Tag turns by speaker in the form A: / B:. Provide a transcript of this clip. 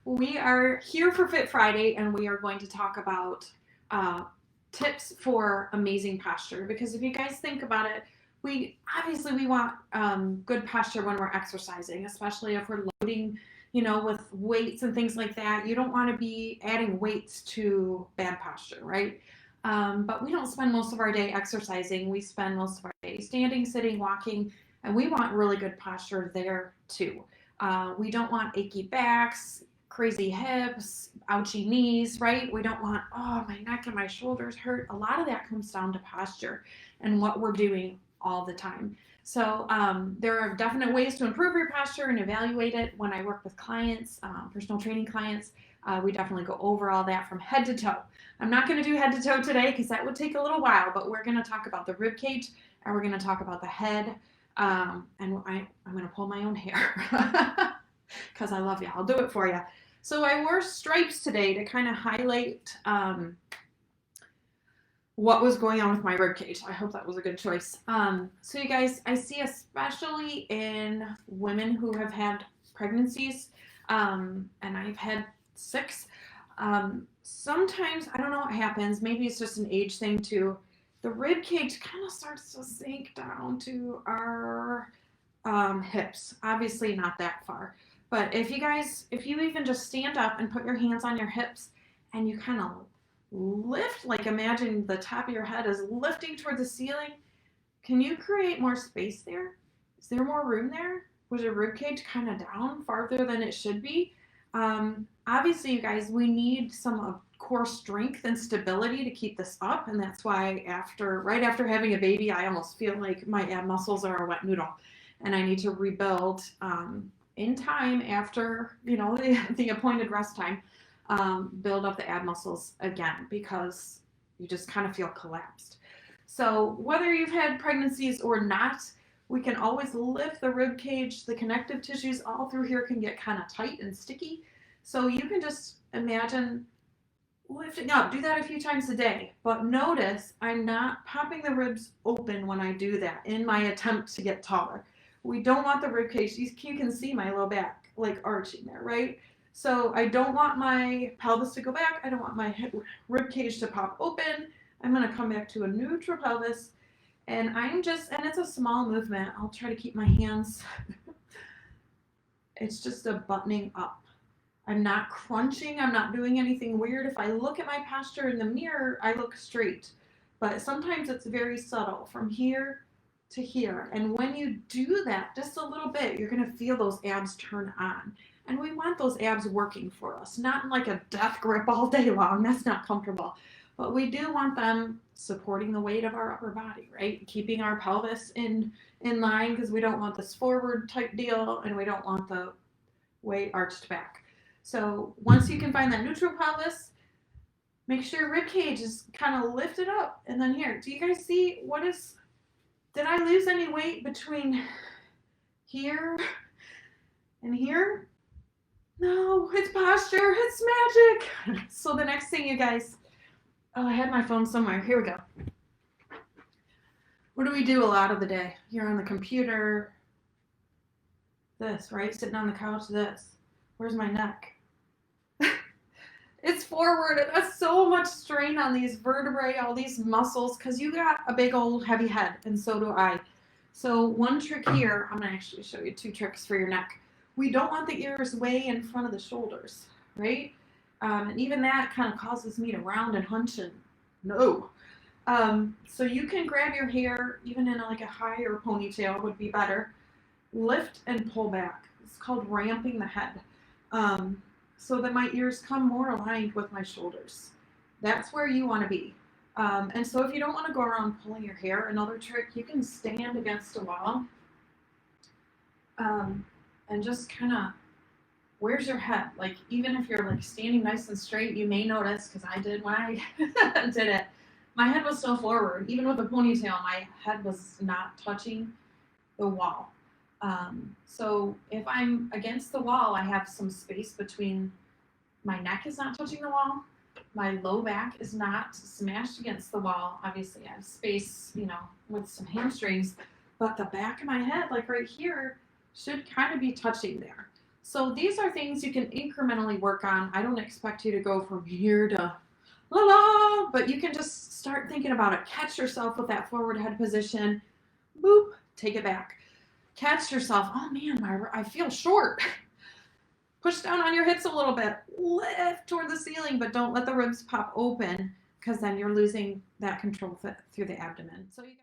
A: We are here for Fit Friday, and we are going to talk about tips for amazing posture. Because if you guys think about it, we want good posture when we're exercising, especially if we're loading, with weights and things like that. You don't want to be adding weights to bad posture, right? But we don't spend most of our day exercising. We spend most of our day standing, sitting, walking, and we want really good posture there too. We don't want achy backs, crazy hips, ouchy knees, right? We don't want, oh, my neck and my shoulders hurt. A lot of that comes down to posture and what we're doing all the time. So there are definite ways to improve your posture and evaluate it. When I work with clients, personal training clients, we definitely go over all that from head to toe. I'm not going to do head to toe today because that would take a little while, but we're going to talk about the rib cage and we're going to talk about the head. And I'm going to pull my own hair because I love you. I'll do it for you. So I wore stripes today to kind of highlight what was going on with my rib cage. I hope that was a good choice. So you guys, I see especially in women who have had pregnancies, and I've had 6. Sometimes, I don't know what happens, maybe it's just an age thing too. The rib cage kind of starts to sink down to our hips. Obviously not that far. But if you even just stand up and put your hands on your hips and you kind of lift, like imagine the top of your head is lifting towards the ceiling, can you create more space there? Is there more room there? Was your rib cage kind of down farther than it should be? Obviously, you guys, we need some core strength and stability to keep this up, and that's why right after having a baby, I almost feel like my ab muscles are a wet noodle, and I need to rebuild in time after the appointed rest time, build up the ab muscles again because you just kind of feel collapsed. So whether you've had pregnancies or not, we can always lift the rib cage. The connective tissues all through here can get kind of tight and sticky. So you can just imagine lifting up. Do that a few times a day. But notice I'm not popping the ribs open when I do that in my attempt to get taller. We don't want the rib cage. You can see my low back like arching there, right? So I don't want my pelvis to go back. I don't want my rib cage to pop open. I'm going to come back to a neutral pelvis. And it's a small movement. I'll try to keep my hands. It's just a buttoning up. I'm not crunching. I'm not doing anything weird. If I look at my posture in the mirror, I look straight. But sometimes it's very subtle from here to here. And when you do that just a little bit, you're going to feel those abs turn on. And we want those abs working for us, not in like a death grip all day long. That's not comfortable. But we do want them supporting the weight of our upper body, right? Keeping our pelvis in line because we don't want this forward type deal and we don't want the way arched back. So once you can find that neutral pelvis, make sure your rib cage is kind of lifted up. And then here, do you guys see did I lose any weight between here and here? No, it's posture, it's magic. So the next thing, you guys, I had my phone somewhere. Here we go. What do we do a lot of the day? You're on the computer. This, right? Sitting on the couch, this. Where's my neck? It's forward. And that's so much strain on these vertebrae, all these muscles, because you got a big old heavy head, and so do I. So one trick here, I'm going to actually show you 2 tricks for your neck. We don't want the ears way in front of the shoulders, right? And even that kind of causes me to round and hunch and no. So you can grab your hair, even in like a higher ponytail would be better. Lift and pull back. It's called ramping the head. So that my ears come more aligned with my shoulders. That's where you want to be. And so if you don't want to go around pulling your hair, another trick, you can stand against a wall and just kind of, where's your head? Like, even if you're like standing nice and straight, you may notice, because I did when I did it, my head was still forward. Even with a ponytail, my head was not touching the wall. So if I'm against the wall, I have some space between, my neck is not touching the wall, my low back is not smashed against the wall. Obviously I have space, with some hamstrings, but the back of my head, like right here, should kind of be touching there. So these are things you can incrementally work on. I don't expect you to go from here to la la, but you can just start thinking about it. Catch yourself with that forward head position. Boop, take it back. Catch yourself. Oh man, I feel short. Push down on your hips a little bit. Lift toward the ceiling, but don't let the ribs pop open because then you're losing that control through the abdomen. So you